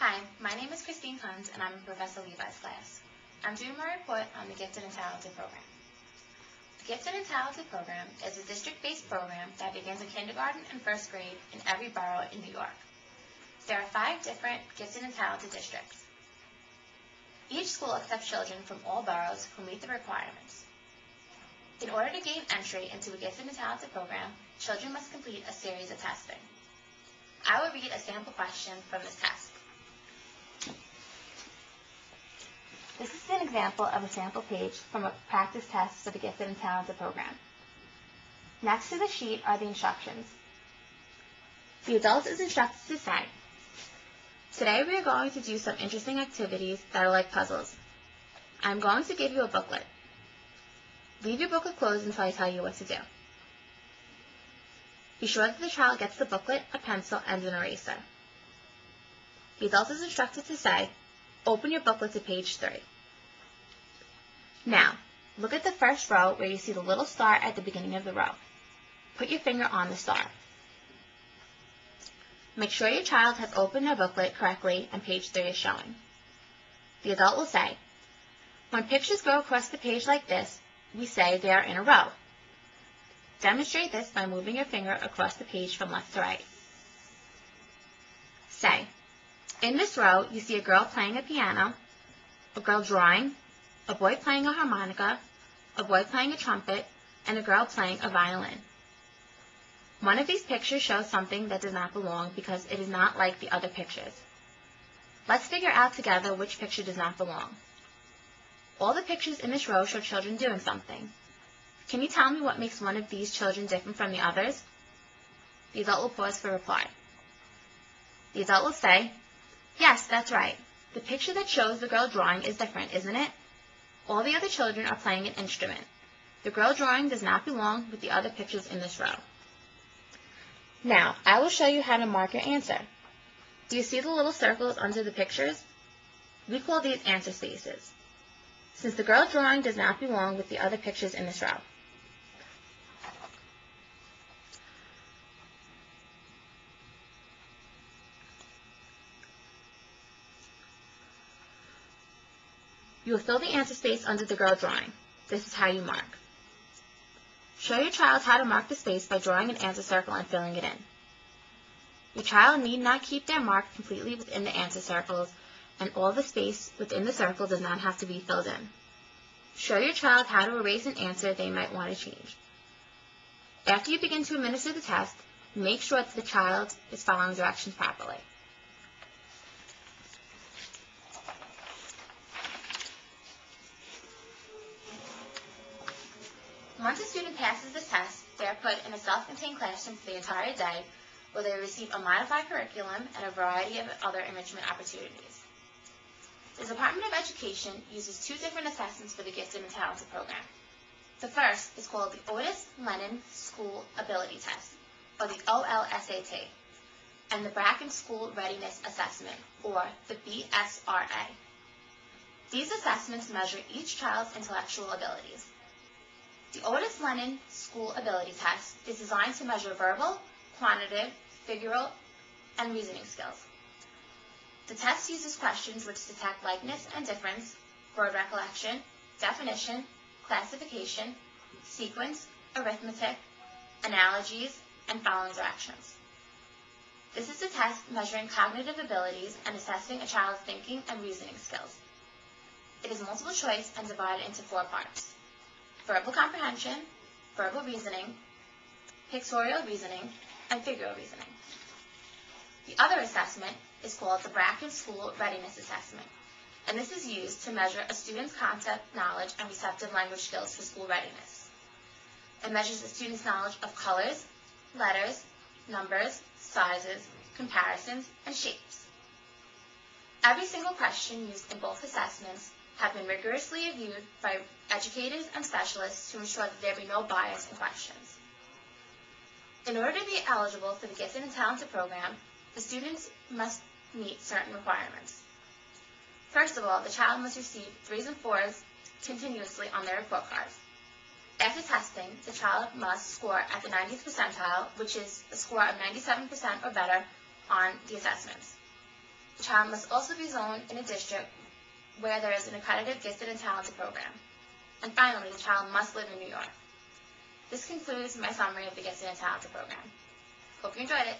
Hi, my name is Christine Hunt, and I'm in Professor Levi's class. I'm doing my report on the Gifted and Talented program. The Gifted and Talented program is a district-based program that begins in kindergarten and first grade in every borough in New York. There are 5 different Gifted and Talented districts. Each school accepts children from all boroughs who meet the requirements. In order to gain entry into a Gifted and Talented program, children must complete a series of testing. I will read a sample question from this test. This is an example of a sample page from a practice test for the Gifted and Talented program. Next to the sheet are the instructions. The adult is instructed to say, "Today we are going to do some interesting activities that are like puzzles. I'm going to give you a booklet. Leave your booklet closed until I tell you what to do. Be sure that the child gets the booklet, a pencil, and an eraser." The adult is instructed to say, "Open your booklet to page 3. Now, look at the first row where you see the little star at the beginning of the row. Put your finger on the star. Make sure your child has opened their booklet correctly and page 3 is showing." The adult will say, "When pictures go across the page like this, we say they are in a row. Demonstrate this by moving your finger across the page from left to right. Say, in this row, you see a girl playing a piano, a girl drawing, a boy playing a harmonica, a boy playing a trumpet, and a girl playing a violin. One of these pictures shows something that does not belong because it is not like the other pictures. Let's figure out together which picture does not belong. All the pictures in this row show children doing something. Can you tell me what makes one of these children different from the others?" The adult will pause for reply. The adult will say, "Yes, that's right. The picture that shows the girl drawing is different, isn't it? All the other children are playing an instrument. The girl drawing does not belong with the other pictures in this row." Now, I will show you how to mark your answer. Do you see the little circles under the pictures? We call these answer spaces, since the girl drawing does not belong with the other pictures in this row. You will fill the answer space under the girl drawing. This is how you mark. Show your child how to mark the space by drawing an answer circle and filling it in. Your child need not keep their mark completely within the answer circles, and all the space within the circle does not have to be filled in. Show your child how to erase an answer they might want to change. After you begin to administer the test, make sure that the child is following directions properly. Once a student passes this test, they are put in a self-contained classroom for the entire day, where they receive a modified curriculum and a variety of other enrichment opportunities. The Department of Education uses 2 different assessments for the Gifted and Talented program. The first is called the Otis Lennon School Ability Test, or the OLSAT, and the Bracken School Readiness Assessment, or the BSRA. These assessments measure each child's intellectual abilities. The Otis Lennon School Ability Test is designed to measure verbal, quantitative, figural, and reasoning skills. The test uses questions which detect likeness and difference, word recollection, definition, classification, sequence, arithmetic, analogies, and following directions. This is a test measuring cognitive abilities and assessing a child's thinking and reasoning skills. It is multiple choice and divided into 4 parts: verbal comprehension, verbal reasoning, pictorial reasoning, and figural reasoning. The other assessment is called the Bracken School Readiness Assessment, and this is used to measure a student's concept knowledge and receptive language skills for school readiness. It measures a student's knowledge of colors, letters, numbers, sizes, comparisons, and shapes. Every single question used in both assessments have been rigorously reviewed by educators and specialists to ensure that there be no bias in questions. In order to be eligible for the Gifted and Talented program, the students must meet certain requirements. First of all, the child must receive 3s and 4s continuously on their report cards. After testing, the child must score at the 90th percentile, which is a score of 97% or better on the assessments. The child must also be zoned in a district where there is an accredited gifted and talented program. And finally, the child must live in New York. This concludes my summary of the Gifted and Talented program. Hope you enjoyed it.